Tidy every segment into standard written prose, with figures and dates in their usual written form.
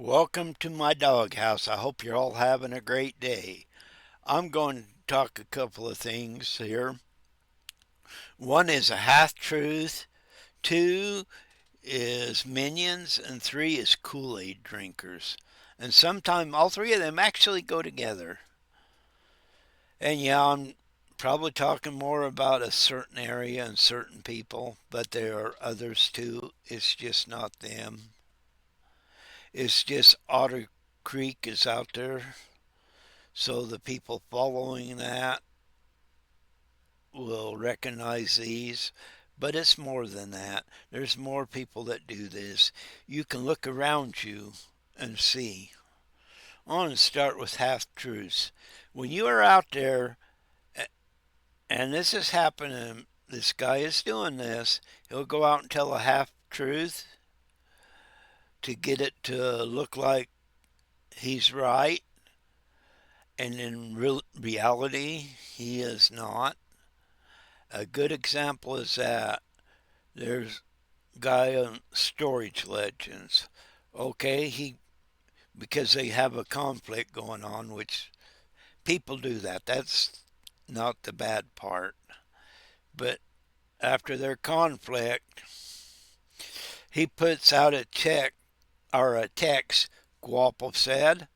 Welcome to my doghouse. I hope you're all having a great day. I'm going to talk a couple of things here. One is a half truth, two is minions, and three is Kool-Aid drinkers. And sometimes all three of them actually go together. And yeah, I'm probably talking more about a certain area and certain people, but there are others too. It's just not them. It's just Otter Creek is out there. So the people following that will recognize these. But it's more than that. There's more people that do this. You can look around you and see. I want to start with half truths. When you are out there, and this is happening, this guy is doing this, he'll go out and tell a half truth to get it to look like he's right, and in reality, he is not. A good example is that there's a guy on Storage Legends. Okay, he because they have a conflict going on, which people do that. That's not the bad part. But after their conflict, he puts out a check or a text, Guapo said,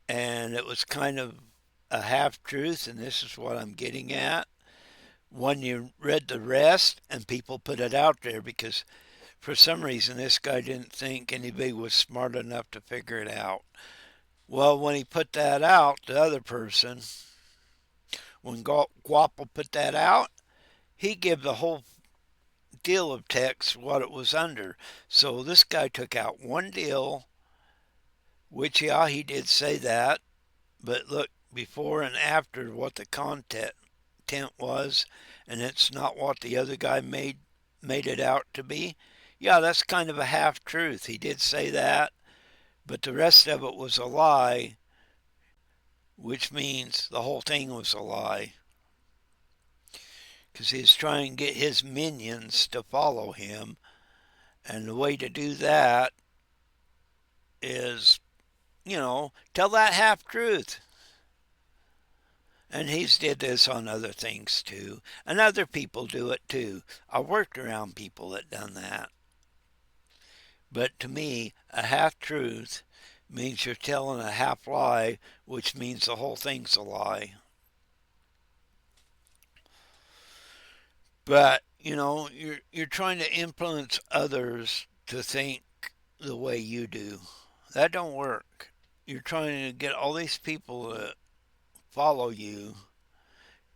and it was kind of a half truth, and this is what I'm getting at. When you read the rest, and people put it out there because for some reason this guy didn't think anybody was smart enough to figure it out. Well, when he put that out, the other person, when Guapo put that out, he gave the whole deal of text what it was under. So this guy took out one deal, which, yeah, he did say that, but look, before and after what the content was, and it's not what the other guy made it out to be. Yeah, that's kind of a half truth. He did say that, but the rest of it was a lie, which means the whole thing was a lie. Because he's trying to get his minions to follow him, and the way to do that is, tell that half truth. And he's did this on other things too. And other people do it too. I worked around people that done that. But to me, a half truth means you're telling a half lie, which means the whole thing's a lie. But, you're trying to influence others to think the way you do. That don't work. You're trying to get all these people to follow you,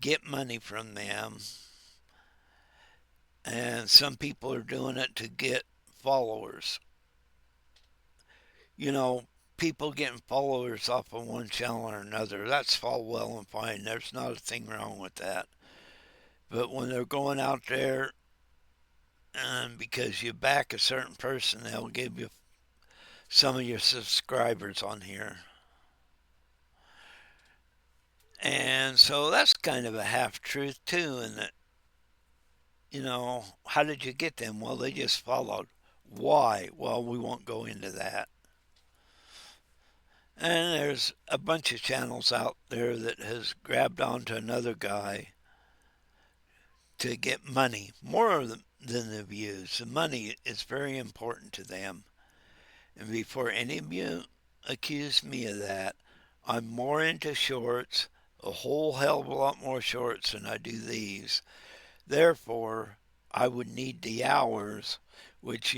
get money from them, and some people are doing it to get followers. You know, people getting followers off of one channel or another, that's all well and fine. There's not a thing wrong with that. But when they're going out there and because you back a certain person, they'll give you some of your subscribers on here. And so that's kind of a half truth too, and that, how did you get them? Well, they just followed. Why? Well, we won't go into that. And there's a bunch of channels out there that has grabbed onto another guy to get money, more than the views. The money is very important to them. And before any of you accuse me of that, I'm more into shorts, a whole hell of a lot more shorts than I do these. Therefore, I would need the hours, which,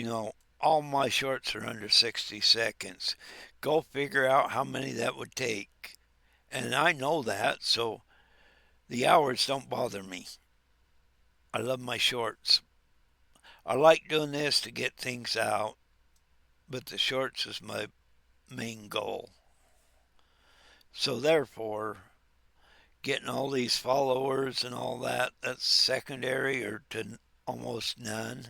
all my shorts are under 60 seconds. Go figure out how many that would take. And I know that, so the hours don't bother me. I love my shorts. I like doing this to get things out, but the shorts is my main goal. So therefore, getting all these followers and all that, that's secondary or to almost none.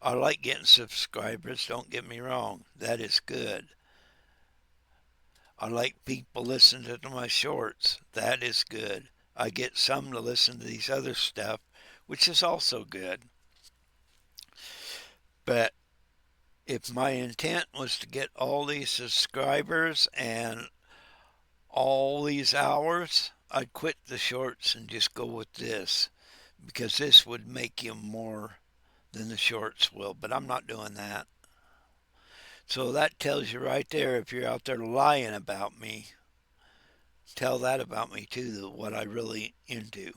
I like getting subscribers, don't get me wrong. That is good. I like people listening to my shorts. That is good. I get some to listen to these other stuff, which is also good. But if If my intent was to get all these subscribers and all these hours, I'd quit the shorts and just go with this because this would make you more than the shorts will. But I'm not doing that. So that tells you right there, if you're out there lying about me, tell that about me too, what I really into.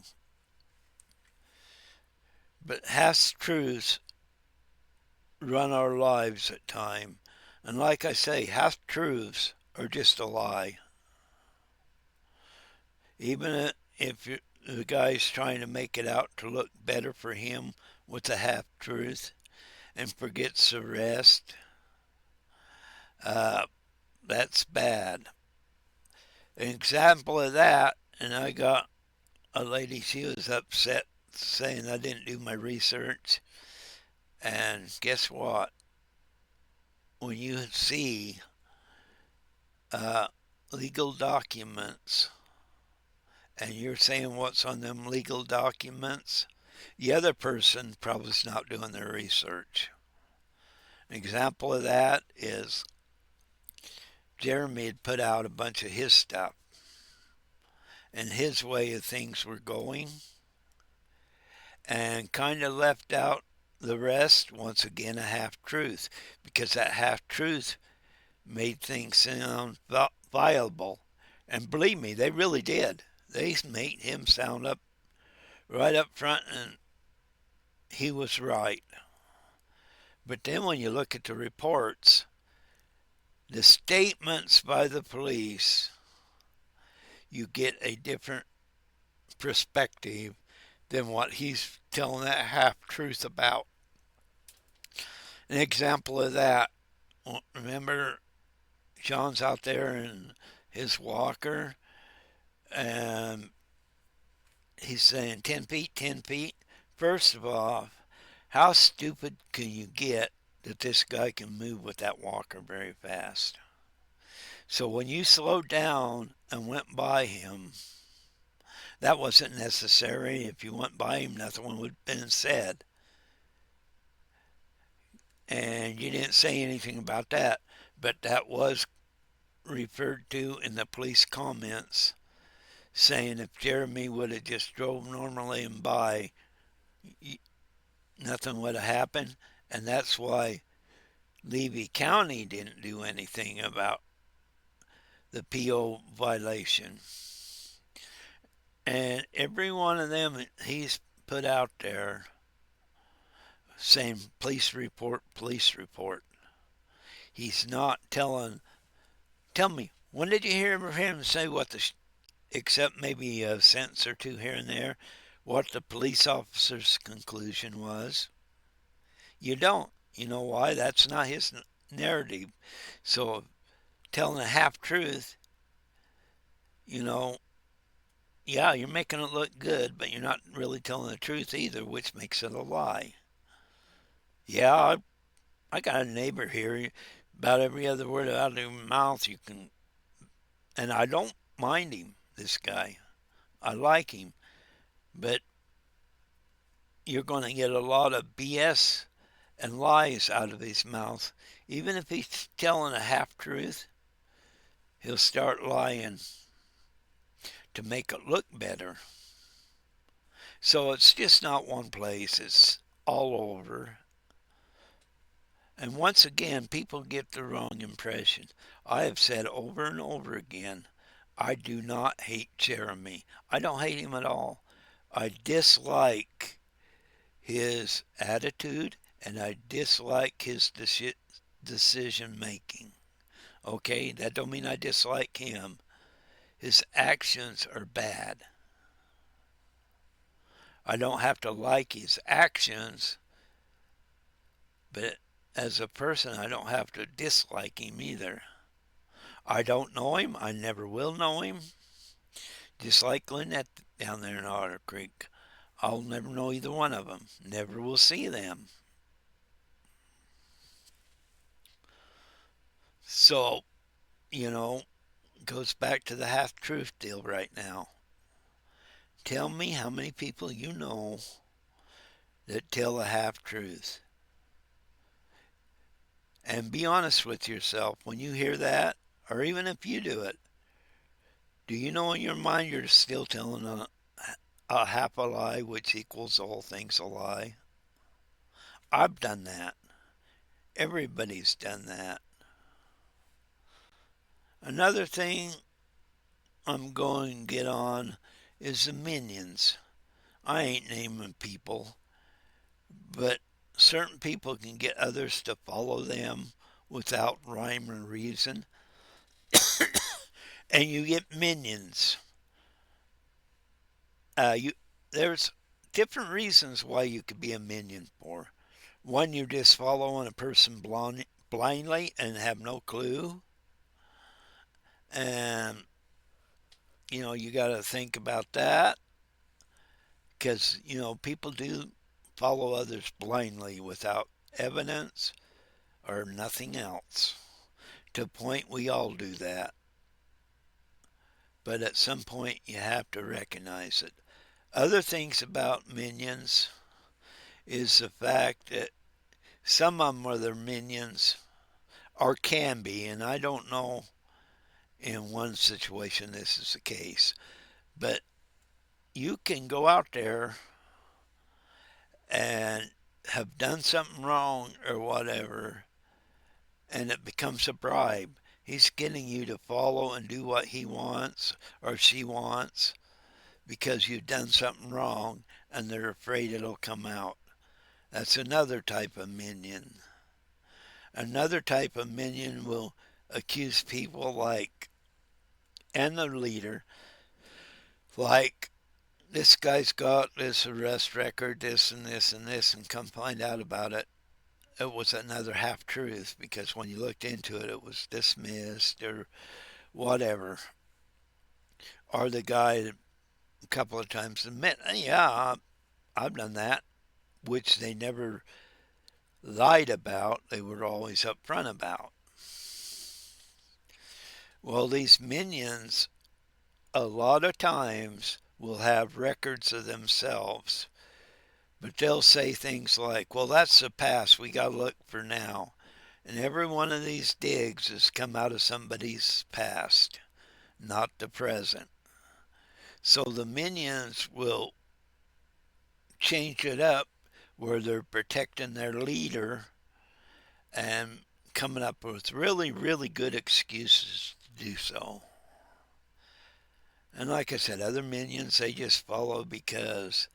But half truths run our lives at times. And like I say, half truths are just a lie. Even if the guy's trying to make it out to look better for him with a half truth and forgets the rest, uh, that's bad. An example of that, and I got a lady, she was upset saying I didn't do my research. And guess what? When you see uh, legal documents and you're saying what's on them legal documents, the other person probably is not doing their research. An example of that is Jeremy had put out a bunch of his stuff, and his way of things were going, and kind of left out the rest, once again, a half truth, because that half truth made things sound viable. And believe me, they really did. They made him sound up right up front, and he was right. But then when you look at the reports, the statements by the police, you get a different perspective than what he's telling that half truth about. An example of that, remember John's out there in his walker and he's saying 10 feet, 10 feet. First of all, how stupid can you get that this guy can move with that walker very fast? So when you slowed down and went by him, that wasn't necessary. If you went by him, nothing would have been said. And you didn't say anything about that, but that was referred to in the police comments, saying if Jeremy would have just drove normally and by, nothing would have happened. And that's why Levy County didn't do anything about the PO violation. And every one of them he's put out there saying police report, police report. He's not telling. Tell me, when did you hear him say what the, except maybe a sentence or two here and there, what the police officer's conclusion was? You don't. You know why? That's not his narrative. So telling a half truth, you know, yeah, you're making it look good, but you're not really telling the truth either, which makes it a lie. Yeah, I got a neighbor here. About every other word out of your mouth, you can, and I don't mind him. This guy, I like him, but you're going to get a lot of BS and lies out of his mouth. Even if he's telling a half truth, he'll start lying to make it look better. So it's just not one place, it's all over. And once again, people get the wrong impression. I have said over and over again, I do not hate Jeremy. I don't hate him at all. I dislike his attitude and I dislike his decision making. Okay, that don't mean I dislike him. His actions are bad. I don't have to like his actions, but as a person, I don't have to dislike him either. I don't know him. I never will know him. Just like Lynette down there in Otter Creek. I'll never know either one of them. Never will see them. So, you know, goes back to the half-truth deal right now. Tell me how many people you know that tell a half-truth. And be honest with yourself when you hear that, or even if you do it. Do you know in your mind you're still telling a half a lie, which equals the whole thing's a lie? I've done that. Everybody's done that. Another thing I'm going to get on is the minions. I ain't naming people, but certain people can get others to follow them without rhyme or reason, and you get minions. You there's different reasons why you could be a minion for. One, you're just following a person blindly and have no clue, and you got to think about that because people do follow others blindly without evidence or nothing else. To a point, we all do that, but at some point, you have to recognize it. Other things about minions is the fact that some of them are their minions or can be, and I don't know in one situation this is the case, but you can go out there and have done something wrong or whatever, and it becomes a bribe. He's getting you to follow and do what he wants or she wants because you've done something wrong and they're afraid it'll come out. That's another type of minion. Another type of minion will accuse people like, and the leader, like, this guy's got this arrest record, this and this and this, and come find out about it. It was another half truth because when you looked into it, it was dismissed or whatever. Or the guy a couple of times admit, yeah, I've done that, which they never lied about, they were always upfront about. Well, these minions, a lot of times, will have records of themselves, but they'll say things like, well, that's the past, we got to look for now. And every one of these digs has come out of somebody's past, not the present. So the minions will change it up where they're protecting their leader and coming up with really, really good excuses to do so. And like I said, other minions, they just follow because.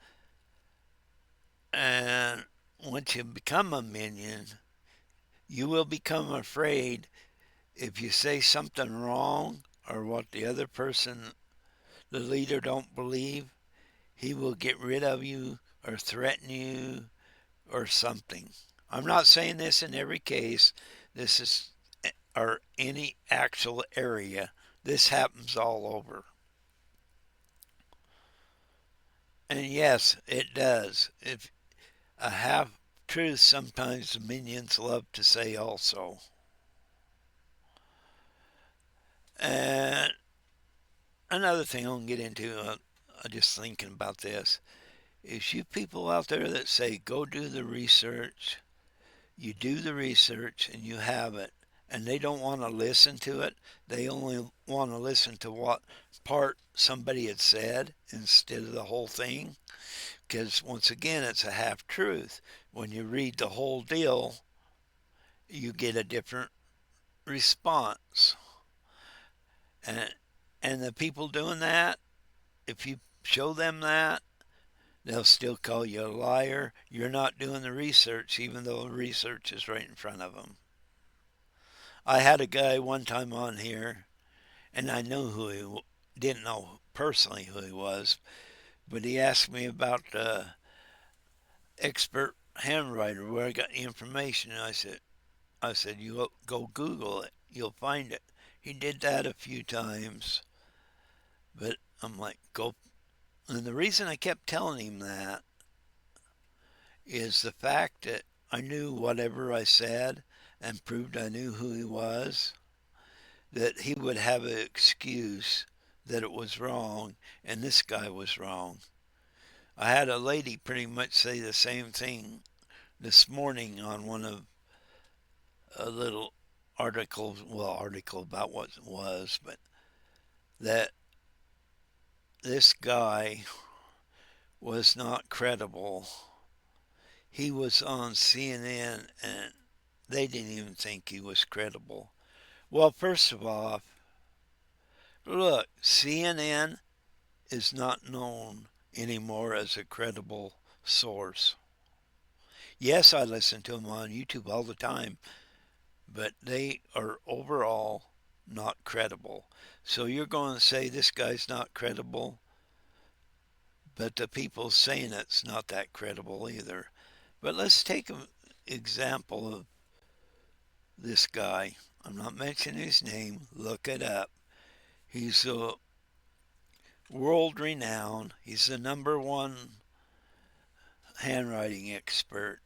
And once you become a minion, you will become afraid if you say something wrong or what the other person, the leader, don't believe, he will get rid of you or threaten you or something. I'm not saying this in every case. This is or any actual area. This happens all over. And yes, it does. If a half truth sometimes the minions love to say also. And another thing I'm going to get into, I'm just thinking about this, is you people out there that say, go do the research, you do the research and you have it, and they don't want to listen to it. They only want to listen to what part somebody had said instead of the whole thing. Because once again, it's a half truth. When you read the whole deal, you get a different response. And, and the people doing that, if you show them that, they'll still call you a liar. You're not doing the research, even though the research is right in front of them. I had a guy one time on here, and I knew who he didn't know personally who he was, but he asked me about expert handwriter, where I got the information. And I said, you go Google it, you'll find it. He did that a few times, but I'm like, go. And the reason I kept telling him that is the fact that I knew whatever I said and proved I knew who he was, that he would have an excuse that it was wrong and this guy was wrong. I had a lady pretty much say the same thing this morning on one of a little article about what it was, but that this guy was not credible. He was on CNN and they didn't even think he was credible. Well, first of all, look, CNN is not known anymore as a credible source. Yes, I listen to them on YouTube all the time, but they are overall not credible. So you're going to say this guy's not credible, but the people saying it's not that credible either. But let's take an example of this guy. I'm not mentioning his name. Look it up. He's a world renowned. He's the number one handwriting expert.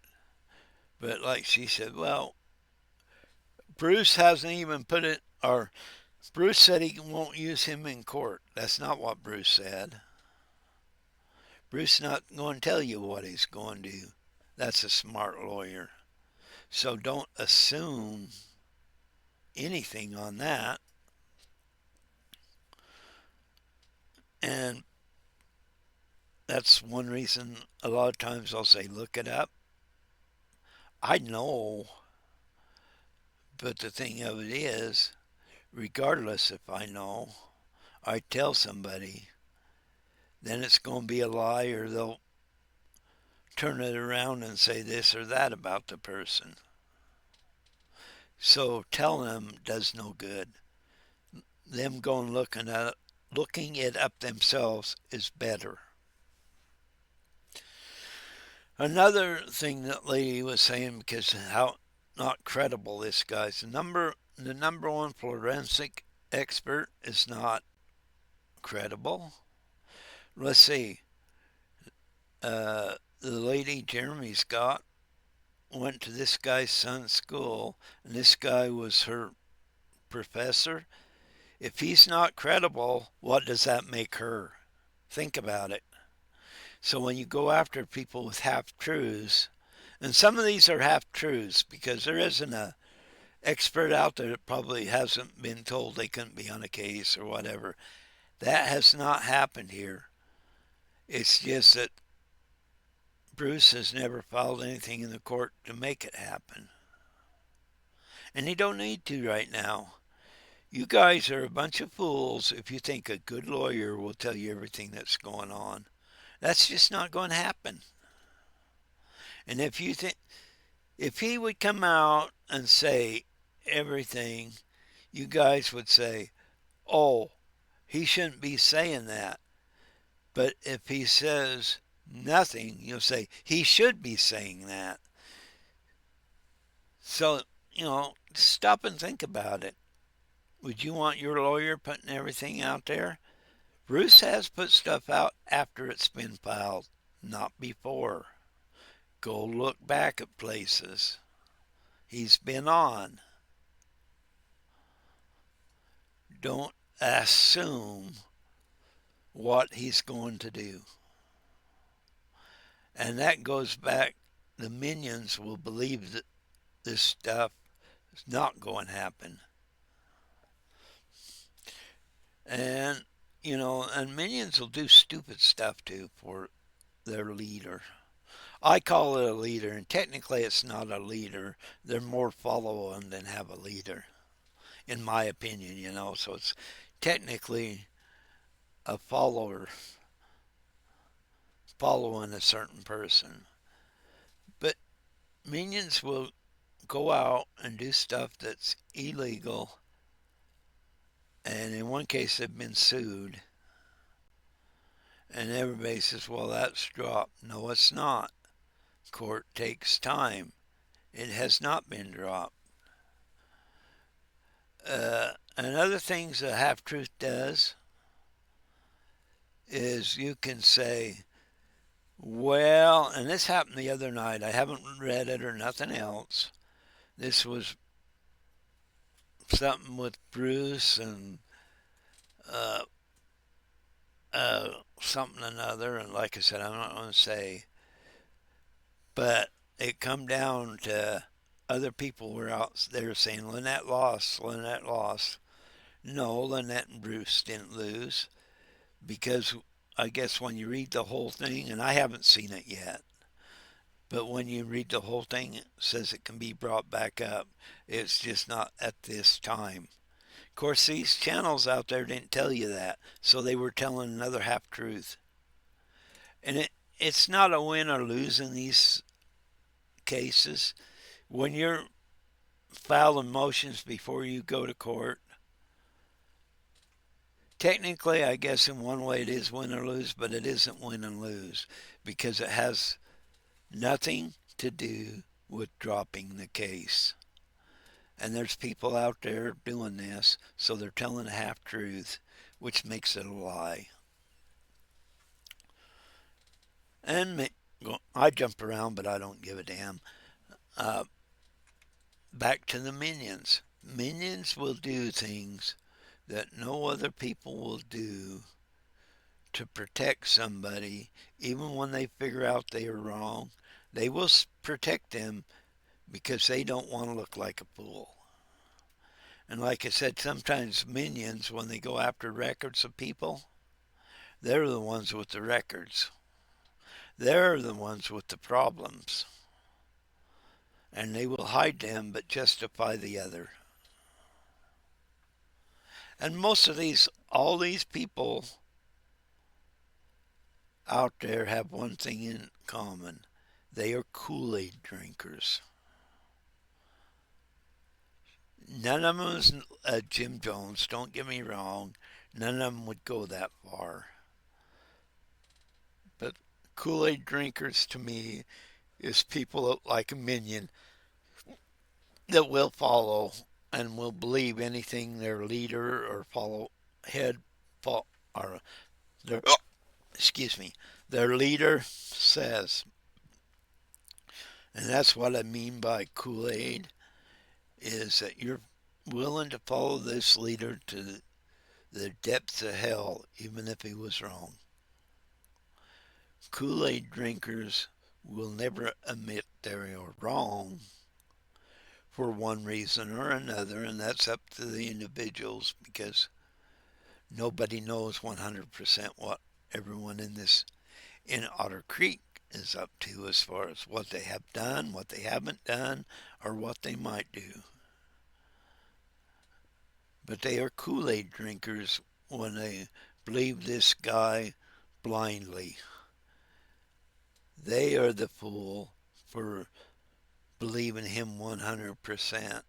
But like she said, well, Bruce hasn't even put it, or Bruce said he won't use him in court. That's not what Bruce said. Bruce not going to tell you what he's going to do. That's a smart lawyer. So don't assume anything on that. And that's one reason a lot of times I'll say, look it up. I know, but the thing of it is, regardless if I know, I tell somebody, then it's going to be a lie or they'll turn it around and say this or that about the person. So telling them does no good. Them going looking it up themselves is better. Another thing that lady was saying, because how not credible this guy's, the number one forensic expert is not credible. Let's see. The lady Jeremy's got went to this guy's son's school, and this guy was her professor. If he's not credible, what does that make her? Think about it. So when you go after people with half truths, and some of these are half truths because there isn't a expert out there that probably hasn't been told they couldn't be on a case or whatever. That has not happened here. It's just that Bruce has never filed anything in the court to make it happen. And he don't need to right now. You guys are a bunch of fools if you think a good lawyer will tell you everything that's going on. That's just not going to happen. And if he would come out and say everything, you guys would say, "Oh, he shouldn't be saying that." But if he says nothing, you'll say he should be saying that. So, stop and think about it. Would you want your lawyer putting everything out there? Bruce has put stuff out after it's been filed, not before. Go look back at places he's been on. Don't assume what he's going to do. And that goes back, the minions will believe that this stuff is not going to happen. And, and minions will do stupid stuff too for their leader. I call it a leader, and technically it's not a leader. They're more following than have a leader, in my opinion, So it's technically a follower following a certain person. But minions will go out and do stuff that's illegal, and in one case they've been sued. And everybody says, well, that's dropped. No, it's not. Court takes time. It has not been dropped. Another things a half-truth does is you can say, well, and this happened the other night. I haven't read it or nothing else. This was something with Bruce and something another. And like I said, I'm not going to say. But it come down to other people were out there saying Lynette lost, Lynette lost. No, Lynette and Bruce didn't lose because I guess when you read the whole thing, and I haven't seen it yet, but when you read the whole thing, it says it can be brought back up. It's just not at this time. Of course, these channels out there didn't tell you that, so they were telling another half truth. And it's not a win or lose in these cases. When you're filing motions before you go to court, technically, I guess in one way it is win or lose, but it isn't win and lose because it has nothing to do with dropping the case. And there's people out there doing this, so they're telling a half truth, which makes it a lie. And I jump around, but I don't give a damn. Uh, Back to the minions. Minions will do things that no other people will do to protect somebody, even when they figure out they are wrong. They will protect them because they don't want to look like a fool. And like I said, sometimes minions, when they go after records of people, they're the ones with the records. They're the ones with the problems. And they will hide them but justify the other. And most of all these people out there have one thing in common. They are Kool-Aid drinkers. None of them is Jim Jones, don't get me wrong. None of them would go that far. But Kool-Aid drinkers to me is people that like a minion that will follow and will believe anything their leader or or their excuse me, their leader says. And that's what I mean by Kool-Aid, is that you're willing to follow this leader to the depths of hell, even if he was wrong. Kool-Aid drinkers will never admit they are wrong for one reason or another, and that's up to the individuals because nobody knows 100% what everyone in Otter Creek is up to as far as what they have done, what they haven't done, or what they might do. But they are Kool-Aid drinkers when they believe this guy blindly. They are the fool for believing him 100%.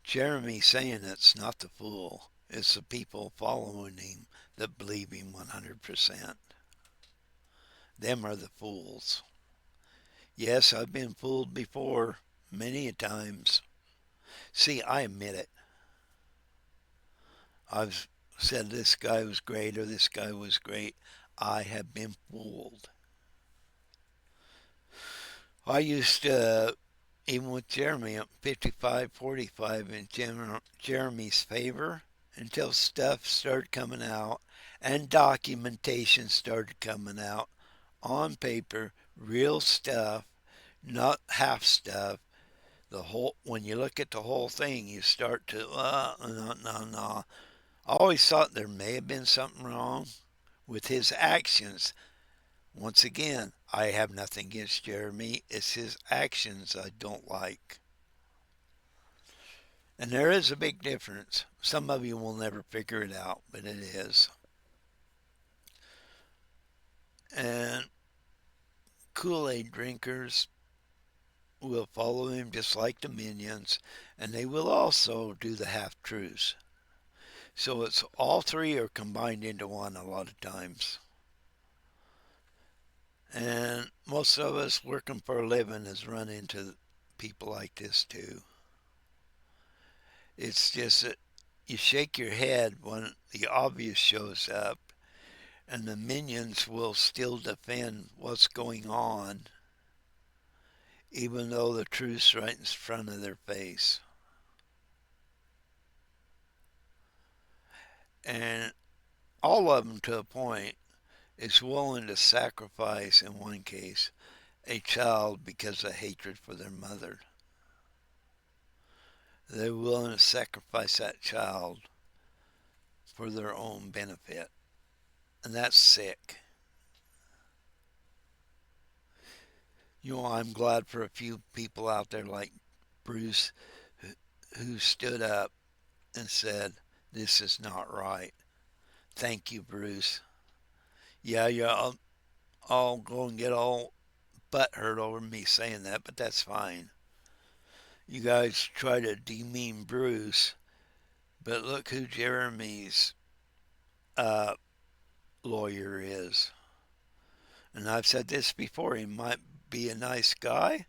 Jeremy saying it's not the fool. It's the people following him that believe him 100%. Them are the fools. Yes, I've been fooled before, many a times. See, I admit it. I've said this guy was great or this guy was great. I have been fooled. I used to, even with Jeremy, 55-45 in Jeremy's favor until stuff started coming out and documentation started coming out on paper, real stuff, not half stuff. When you look at the whole thing, you start to, no. I always thought there may have been something wrong with his actions. Once again, I have nothing against Jeremy. It's his actions I don't like. And there is a big difference. Some of you will never figure it out, but it is. And Kool-Aid drinkers will follow him just like the minions, and they will also do the half-truths. So it's all three are combined into one a lot of times. And most of us working for a living has run into people like this too. It's just that you shake your head when the obvious shows up, and the minions will still defend what's going on, even though the truth's right in front of their face. And all of them, to a point, is willing to sacrifice, in one case, a child because of hatred for their mother. They're willing to sacrifice that child for their own benefit. And that's sick. I'm glad for a few people out there like Bruce who stood up and said, this is not right. Thank you, Bruce. Yeah, I'll go and get all butthurt over me saying that, but that's fine. You guys try to demean Bruce, but look who Jeremy's uh, lawyer is. And I've said this before, he might be a nice guy,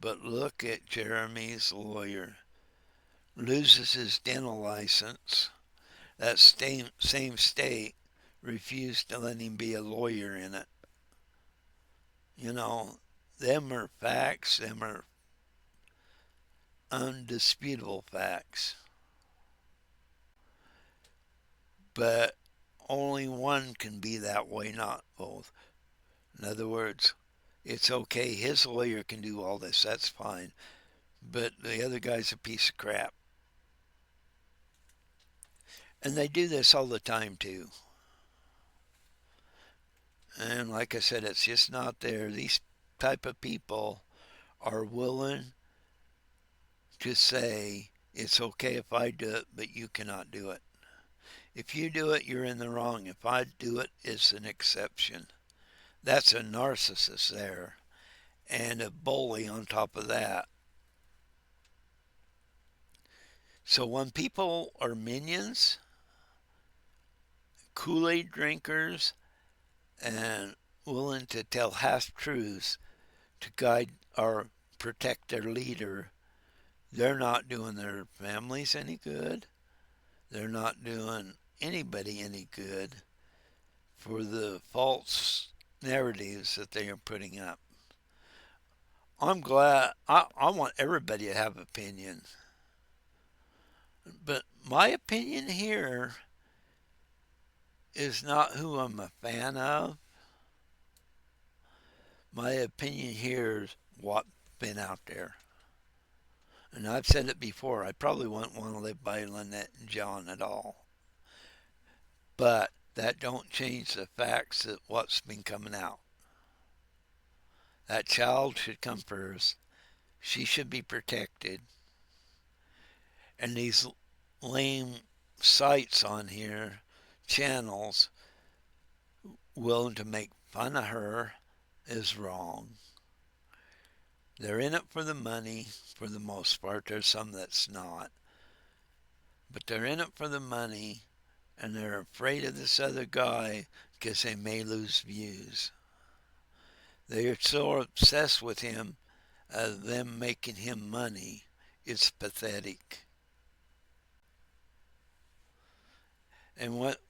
but look at Jeremy's lawyer. Loses his dental license. That same state refused to let him be a lawyer in it. You know, them are facts, them are undisputable facts. But only one can be that way, not both. In other words, it's okay, his lawyer can do all this, that's fine. But the other guy's a piece of crap. And they do this all the time, too. And like I said, it's just not there. These type of people are willing to say, it's okay if I do it, but you cannot do it. If you do it, you're in the wrong. If I do it, it's an exception. That's a narcissist there. And a bully on top of that. So when people are minions, Kool-Aid drinkers, and willing to tell half-truths to guide or protect their leader, they're not doing their families any good. They're not doing anybody any good for the false narratives that they are putting up. I'm glad, I want everybody to have opinions. But my opinion here is not who I'm a fan of. My opinion here is what's been out there. And I've said it before, I probably wouldn't want to live by Lynette and John at all. But that don't change the facts of what's been coming out. That child should come first. She should be protected. And these lame sites on here, channels, willing to make fun of her is wrong. They're in it for the money for the most part. There's some that's not. But they're in it for the money, and they're afraid of this other guy because they may lose views. They are so obsessed with him, them making him money. It's pathetic. And what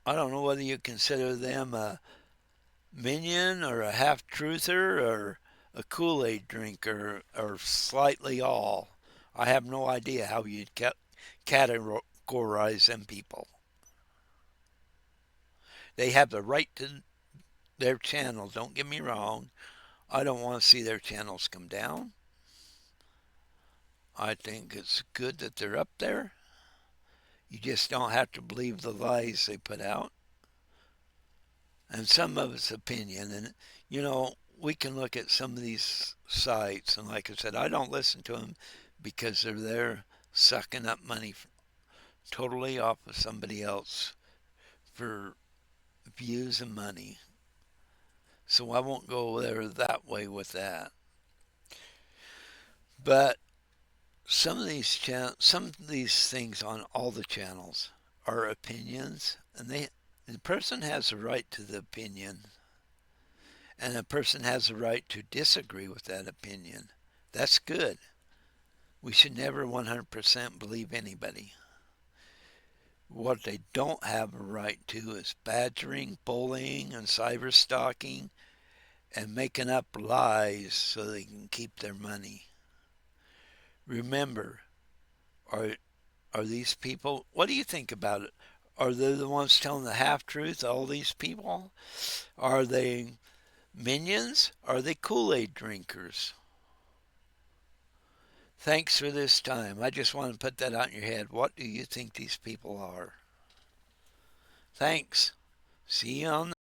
I don't know whether you consider them a minion or a half-truther or a Kool-Aid drinker or slightly all. I have no idea how you'd categorize them people. They have the right to their channels, don't get me wrong. I don't want to see their channels come down. I think it's good that they're up there. You just don't have to believe the lies they put out. And some of it's opinion. And, we can look at some of these sites, and like I said, I don't listen to them because they're there sucking up money totally off of somebody else for views and money. So I won't go there that way with that. But some of these things on all the channels are opinions, and the person has a right to the opinion, and a person has a right to disagree with that opinion. That's good. We should never 100% believe anybody. What they don't have a right to is badgering, bullying, and cyber stalking, and making up lies so they can keep their money. Remember, are these people, what do you think about it? Are they the ones telling the half-truth, all these people? Are they minions? Are they Kool-Aid drinkers? Thanks for this time. I just want to put that out in your head. What do you think these people are? Thanks. See you on